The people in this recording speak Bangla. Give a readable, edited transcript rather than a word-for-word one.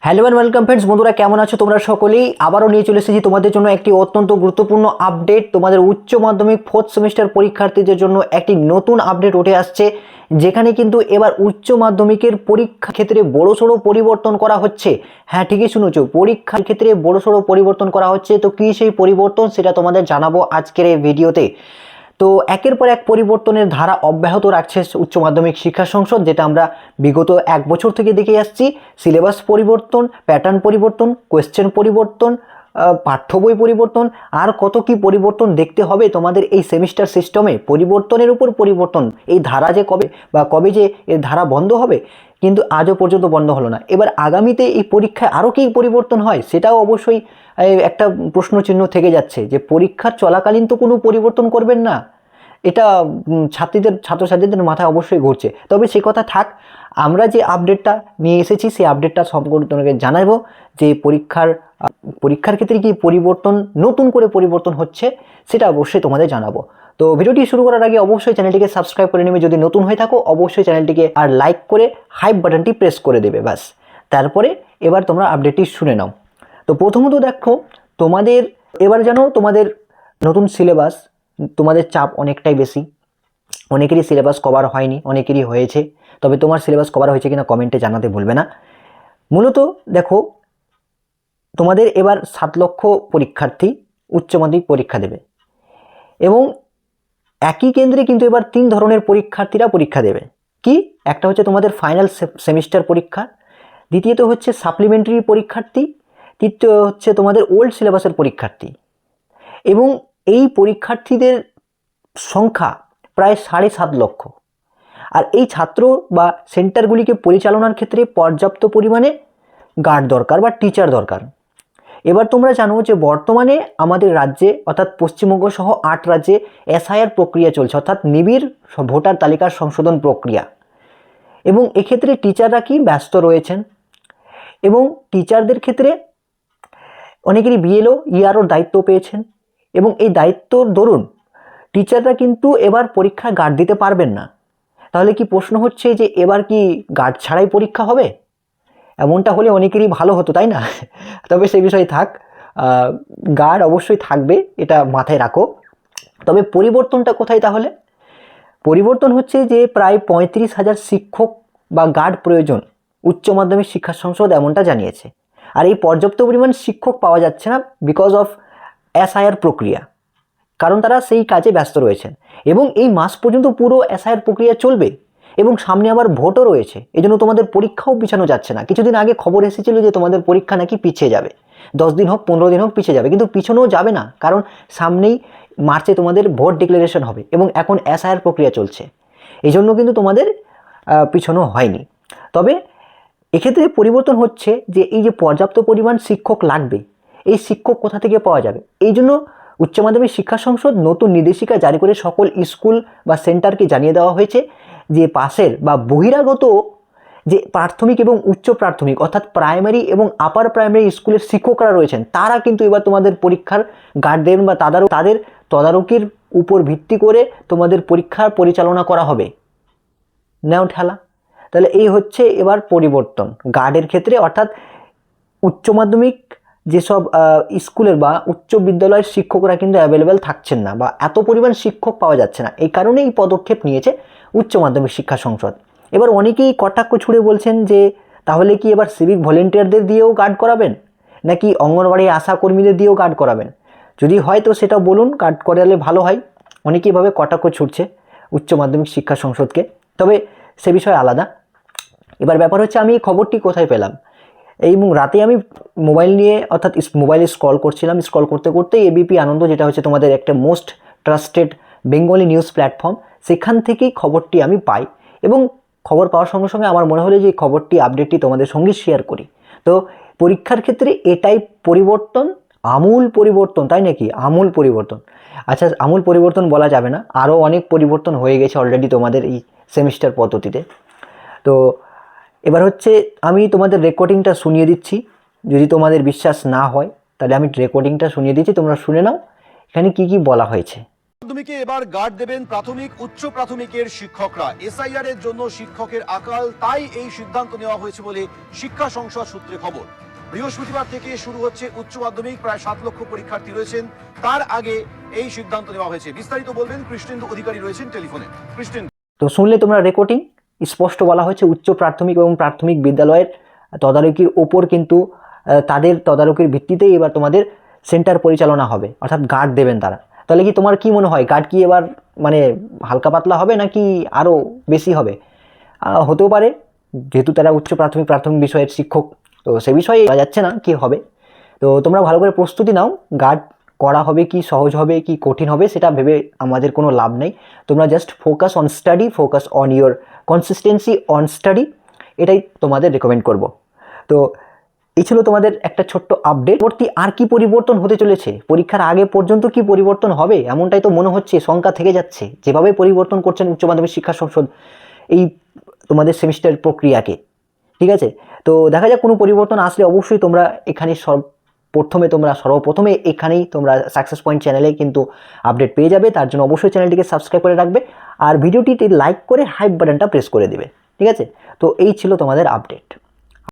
হ্যালো এন্ড ওয়েলকাম ফ্রেন্ডস, বন্ধুরা কেমন আছো তোমরা সকলেই? আবারও নিয়ে চলে এসেছি তোমাদের জন্য একটি অত্যন্ত গুরুত্বপূর্ণ আপডেট। তোমাদের উচ্চ মাধ্যমিক 4th সেমিস্টার পরীক্ষার্থীদের জন্য একটি নতুন আপডেট উঠে আসছে, যেখানে কিন্তু এবার উচ্চ মাধ্যমিকের পরীক্ষা ক্ষেত্রে বড়সড় পরিবর্তন করা হচ্ছে। হ্যাঁ, ঠিকই শুনেছো, পরীক্ষার ক্ষেত্রে বড়সড় পরিবর্তন করা হচ্ছে। তো কী সেই পরিবর্তন সেটা তোমাদের জানাবো আজকের এই ভিডিওতে। তো একের পর এক পরিবর্তনের ধারা অব্যাহত রাখছে উচ্চ মাধ্যমিক শিক্ষা সংসদ, যেটা আমরা বিগত এক বছর থেকে দেখে আসছি। সিলেবাস পরিবর্তন, প্যাটার্ন পরিবর্তন, কোয়েশ্চেন পরিবর্তন, পাঠ্য বই পরিবর্তন, আর কত কি পরিবর্তন দেখতে হবে তোমাদের এই সেমিস্টার সিস্টেমে। পরিবর্তনের উপর পরিবর্তন, এই ধারা যে কবে যে এর ধারা বন্ধ হবে, কিন্তু আজও পর্যন্ত বন্ধ হলো না। এবার আগামীতে এই পরীক্ষায় আরও কি পরিবর্তন হয় সেটাও অবশ্যই একটা প্রশ্নচিহ্ন থেকে যাচ্ছে, যে পরীক্ষার চলাকালীন তো কোনো পরিবর্তন করবেন না। এটা ছাত্রছাত্রীদের মাথায় অবশ্যই ঘুরছে। তবে সে কথা থাক, আমরা যে আপডেটটা নিয়ে এসেছি সেই আপডেটটা সম্পর্কে তোমাকে জানাবো, যে পরীক্ষার ক্ষেত্রে কি পরিবর্তন, নতুন করে পরিবর্তন হচ্ছে, সেটা অবশ্যই তোমাদের জানাবো। তো ভিডিওটি শুরু করার আগে অবশ্যই চ্যানেলটিকে সাবস্ক্রাইব করে নেবে, যদি নতুন হয়ে থাকো অবশ্যই চ্যানেলটিকে আর লাইক করে হাইপ বাটনটি প্রেস করে দেবে, ব্যাস। তারপরে এবার তোমরা আপডেটটি শুনে নাও। তো প্রথমত দেখো, তোমাদের এবার জানো তোমাদের নতুন সিলেবাস, তোমাদের চাপ অনেকটাই বেশি। অনেকেরই সিলেবাস কভার হয়নি, অনেকেরই হয়েছে। তবে তোমার সিলেবাস কভার হয়েছে কিনা কমেন্টে জানাতে ভুলবে না। মূলত দেখো, তোমাদের এবার 7 লক্ষ পরীক্ষার্থী উচ্চ মাধ্যমিক পরীক্ষা দেবে, এবং একই কেন্দ্রে কিন্তু এবার 3 ধরনের পরীক্ষার্থীরা পরীক্ষা দেবে। কি? একটা হচ্ছে তোমাদের ফাইনাল সেমিস্টার পরীক্ষা, দ্বিতীয়ত হচ্ছে সাপ্লিমেন্টারি পরীক্ষার্থী, তৃতীয় হচ্ছে তোমাদের ওল্ড সিলেবাসের পরীক্ষার্থী। এবং এই পরীক্ষার্থীদের সংখ্যা প্রায় 7.5 লক্ষ। আর এই ছাত্র বা সেন্টারগুলিকে পরিচালনার ক্ষেত্রে পর্যাপ্ত পরিমাণে গার্ড দরকার বা টিচার দরকার। এবার তোমরা জানো যে বর্তমানে আমাদের রাজ্যে অর্থাৎ পশ্চিমবঙ্গ সহ 8 রাজ্যে এসআইআর প্রক্রিয়া চলছে, অর্থাৎ নিবিড় ভোটার তালিকার সংশোধন প্রক্রিয়া। এবং এক্ষেত্রে টিচাররা কি ব্যস্ত রয়েছেন, এবং টিচারদের ক্ষেত্রে অনেকেরই বিএলও ইআরওর দায়িত্ব পেয়েছেন, এবং এই দায়িত্বর দরুন টিচাররা কিন্তু এবার পরীক্ষা গার্ড দিতে পারবেন না। তাহলে কি প্রশ্ন হচ্ছে যে এবার কি গার্ড ছাড়াই পরীক্ষা হবে? এমনটা হলে অনেকেরই ভালো হতো, তাই না? তবে সেই বিষয়ে থাক, গার্ড অবশ্যই থাকবে, এটা মাথায় রাখো। তবে পরিবর্তনটা কোথায় তাহলে? পরিবর্তন হচ্ছে যে প্রায় 35,000 শিক্ষক বা গার্ড প্রয়োজন, উচ্চ মাধ্যমিক শিক্ষা সংসদ এমনটা জানিয়েছে। আর এই পর্যাপ্ত পরিমাণ শিক্ষক পাওয়া যাচ্ছে না বিকজ অফ এসআইআর প্রক্রিয়া, কারণ তারা সেই কাজে ব্যস্ত রয়েছেন। এবং এই মাস পর্যন্ত পুরো এসআইআর প্রক্রিয়া চলবে, এবং সামনে আবার ভোটও রয়েছে। এই জন্য তোমাদের পরীক্ষাও পিছানো যাচ্ছে না। কিছুদিন আগে খবর এসেছিল যে তোমাদের পরীক্ষা নাকি পিছিয়ে যাবে, 10 দিন হোক 15 দিন হোক পিছিয়ে যাবে, কিন্তু পিছনেও যাবে না, কারণ সামনেই মার্চে তোমাদের ভোট ডিক্লারেশন হবে, এবং এখন এসআইআর প্রক্রিয়া চলছে। এই জন্য কিন্তু তোমাদের পিছনো হয়নি। তবে এক্ষেত্রে পরিবর্তন হচ্ছে যে এই যে পর্যাপ্ত পরিমাণ শিক্ষক লাগবে, এই শিক্ষক কোথা থেকে পাওয়া যাবে? এই জন্য উচ্চ মাধ্যমিক শিক্ষা সংসদ নতুন নির্দেশিকা জারি করে সকল স্কুল বা সেন্টারকে জানিয়ে দেওয়া হয়েছে যে পাশের বা বহিরাগত যে প্রাথমিক এবং উচ্চ প্রাথমিক অর্থাৎ প্রাইমারি এবং আপার প্রাইমারি স্কুলের শিক্ষকরা রয়েছেন, তারা কিন্তু এবার তোমাদের পরীক্ষার গার্ড দেবেন, বা তাদের তদারকির উপর ভিত্তি করে তোমাদের পরীক্ষার পরিচালনা করা হবে। নাও ঠেলা। তাহলে এই হচ্ছে এবার পরিবর্তন গার্ডের ক্ষেত্রে, অর্থাৎ উচ্চ মাধ্যমিক যেসব স্কুলের বা উচ্চ বিদ্যালয়ের শিক্ষকরা কিন্তু অ্যাভেলেবেল থাকছেন না, বা এত পরিমাণ শিক্ষক পাওয়া যাচ্ছে না। এই কারণে এই পদক্ষেপ নিয়েছে উচ্চ মাধ্যমিক শিক্ষা সংসদ। এবার অনেকেই কটাক্ষ ছুড়ে বলছেন যে তাহলে কি এবার সিভিক ভলেন্টিয়ারদের দিয়েও গার্ড করাবেন, নাকি অঙ্গনওয়াড়ি আশা কর্মীদের দিয়েও গার্ড করাবেন? যদি হয় তো সেটা বলুন, গার্ড করালে ভালো হয়। অনেকেই ভাবে কটাক্ষ ছুটছে উচ্চ মাধ্যমিক শিক্ষা সংসদকে, তবে সে বিষয় আলাদা। এবার ব্যাপার হচ্ছে আমি এই খবরটি কোথায় পেলাম। এই রাতে আমি মোবাইল নিয়ে অর্থাৎ মোবাইলে স্ক্রল করছিলাম, স্ক্রল করতে করতে এবিপি আনন্দ, যেটা হচ্ছে তোমাদের একটা most trusted Bengali news platform, সেখান থেকেই খবরটি আমি পাই। এবং খবর পাওয়ার সঙ্গে সঙ্গে আমার মনে হলো যে এই খবরটি আপডেটটি তোমাদের সঙ্গে শেয়ার করি। তো পরীক্ষার ক্ষেত্রে এটাই পরিবর্তন, আমূল পরিবর্তন, তাই নাকি? আমূল পরিবর্তন। আচ্ছা, আমূল পরিবর্তন বলা যাবে না, আরও অনেক পরিবর্তন হয়ে গেছে অলরেডি তোমাদের এই সেমিস্টার পদ্ধতিতে। তো এবার হচ্ছে আমি তোমাদের রেকর্ডিংটা শুনিয়ে দিচ্ছি, যদি তোমাদের বিশ্বাস না হয় তাহলে আমি রেকর্ডিংটা শুনিয়ে দিচ্ছি, তোমরা শুনে নাও এখানে কি কি বলা হয়েছে। মাধ্যমিকে এবার গার্ড দেবেন প্রাথমিক উচ্চ প্রাথমিকের শিক্ষকরা। এসআইআর এর জন্য শিক্ষকের আকাল, তাই এই সিদ্ধান্ত নেওয়া হয়েছে বলে শিক্ষা সংসদ সূত্রে খবর। বৃহস্পতিবার থেকে শুরু হচ্ছে উচ্চ মাধ্যমিক, প্রায় 7 লক্ষ পরীক্ষার্থী রয়েছেন। তার আগে এই সিদ্ধান্ত নেওয়া হয়েছে। বিস্তারিত বলবেন কৃষ্ণেন্দু অধিকারী রয়েছেন টেলিফোনে। কৃষ্ণেন্দু, তো শুনলে তোমরা রেকর্ডিং, স্পষ্ট বলা হয়েছে উচ্চ প্রাথমিক এবং প্রাথমিক বিদ্যালয়ের তদারকির ওপর কিন্তু তাদের তদারকির ভিত্তিতেই এবার তোমাদের সেন্টার পরিচালনা হবে, অর্থাৎ গার্ড দেবেন তারা। তাহলে কি তোমার কি মনে হয়, গার্ড কি এবার মানে হালকা পাতলা হবে নাকি আরও বেশি হবে? হতেও পারে, যেহেতু তারা উচ্চ প্রাথমিক বিষয়ের শিক্ষক, তো সে বিষয়ে বলা যাচ্ছে না কি হবে। তো তোমরা ভালো করে প্রস্তুতি নাও। গার্ড করা হবে কি সহজ হবে কি কঠিন হবে সেটা ভেবে আমাদের কোনো লাভ নেই। তোমরা just focus on study, focus on your consistency on study, এটাই তোমাদের রেকমেন্ড করব। তো এই ছিল তোমাদের একটা ছোট্ট আপডেট। পরবর্তী আর কি পরিবর্তন হতে চলেছে, পরীক্ষার আগে পর্যন্ত কি পরিবর্তন হবে, এমনটাই তো মনে হচ্ছে, শঙ্কা থেকে যাচ্ছে যেভাবে পরিবর্তন করছেন উচ্চ মাধ্যমিক শিক্ষা সংসদ এই তোমাদের সেমিস্টার প্রক্রিয়াকে। ঠিক আছে, তো দেখা যাক কোনো পরিবর্তন আসলে অবশ্যই তোমরা এখানে সর্বপ্রথমে এখানেই তোমরা সাকসেস পয়েন্ট চ্যানেলে কিন্তু আপডেট পেয়ে যাবে। তার জন্য অবশ্যই চ্যানেলটিকে সাবস্ক্রাইব করে রাখবে আর ভিডিওটিতে লাইক করে হাইপ বাটনটা প্রেস করে দিবে। ঠিক আছে, তো এই ছিল তোমাদের আপডেট।